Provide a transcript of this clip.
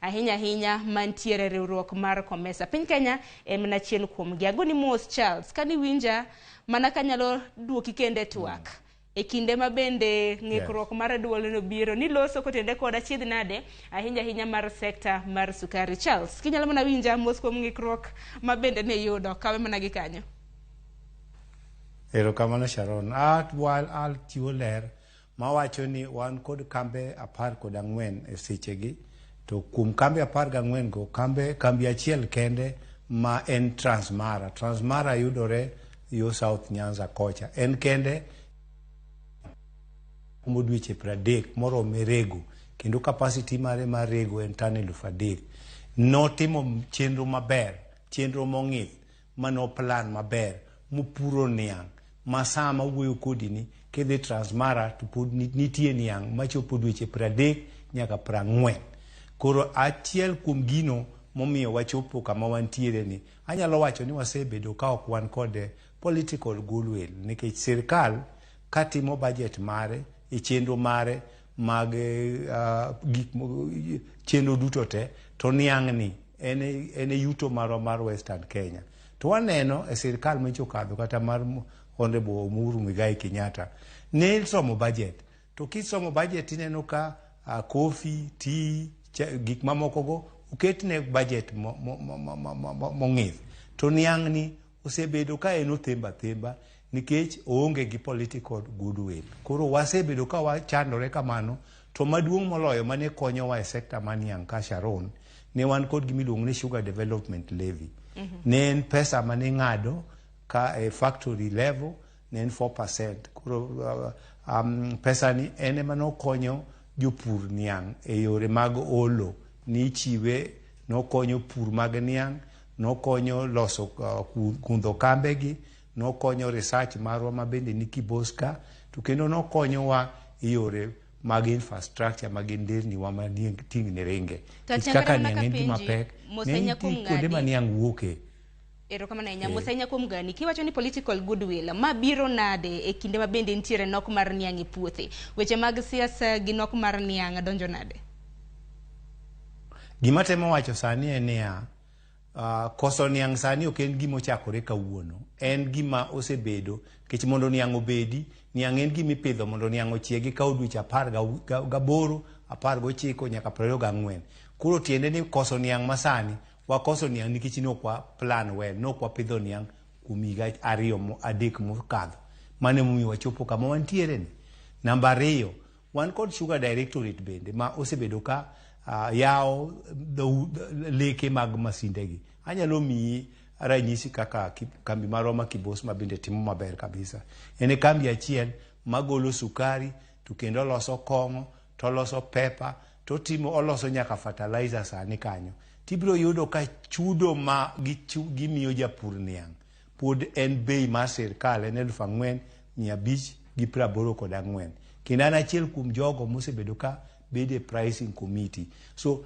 ahinya mantiere riwruok mar Komesa. Piny Kenya en achiel kuom gi. Agoni mos Charles, kani winja mana kanyalo duoki kende twak. E kinde ma bende ng'ikruok mar duol no biro ni loso kotende koda chiedh nade ahinya mar sekta mar sukari. Charles, kinyalo mana winja mos kuom ng'ikruok ma bende ne yudo kawe mana gi kanyo. Erokamano Sharon. Al chiwo ler mawacho ni wan kod kambe 14 e sechegi, to kuom kambe 14 go kambi achiel kende ma en Transmara. Transmara yudore yo South Nyanza kocha. En kende dweche 30 morome rego, kendo capacity mare mar rego en tan 3,000. Notimo chenro maber, chenro mong'ith, mano plan maber, mupuro niang', masama wuoyo kodi ni kidhi Transmara to pod nitie niang' machopo dweche 30 nyaka 40. Koro achiel kuom gino momiyo wachopo kama wantiere ni, anyalo wacho ni wasebedo ka ok wan kod political goodwill, nikech sirkal katimo budget mare e chenro mare mag chenro duto te, to niang' ni en yuto mar Western Kenya. To waneno e sirkal machokadho kata mar Honorable Uhuru Muigai Kenyatta ne somo budget, to kisomo budget ineno ka coffee, tea, gik mamoko go uketne budget mong'ith. To niang' ni osebedo ka eno themba nikech oonge gi political goodwill. Koro wasebedo ka wachandore kamano, to maduong' moloyo mane konyowa e sekta maniang' ka Sharon, ne wan kod gimiluongo ni Sugar Development Levy. Ne en pesa mane ng'ado ka e factory level, ne en 4%. Koro pesa ni ene mano konyo jopur niang' e yore mag olo, ni chiwe nokonyo pur mag niang', nokonyo loso kundho kambegi, nokonyo research marwa mabende ni Kiboska, to kendo nokonyowa e yore mag infrastructure mag nderni wa ting' ne ringe. Kaka niang' en gima pek, ne kuonde ma niang' wuoke. Erokamano ahinya. Mosenya kuom gani kiwacho ni political goodwill ma biro nade e kinde ma bende nitiere nok mar niang' e puothe, weche mag siasa gi nok mar niang' donjo nade? Gima temo wacho sani en niya, koso niang' sani ok en gima ochakore kawuono, en gima osebedo, kech mondo niang' obedi, niang' en gima ipidho mondo niang' ochiegi ka dweche 18, 19 nyaka 24. Koro tiende ni koso niang' masani, wakoso niang' nikech nokwa plan well, nokwa pidho niang' kuom higa 2-3 mokadho. Mane momiyo wachopo kama wantiere ni. Namba 2, wan kod Sugar Directorate bende ma osebedo ka yao leke mag masindegi. Anyalo miyi ranyisi kaka kambi marwa ma Kibos ma bende timo maber kabisa. Ene kambi achiel magolo sukari, to kendo loso kong'o, to loso pepper, to oloso nyaka fertilizer sani kanyo. Tibiro yudo ka chudo ma gimiyo japur niang' pod en bei mar sirkal en 4,584. Kendo an achiel kuom jogo mosebedo ka bede pricing committee. So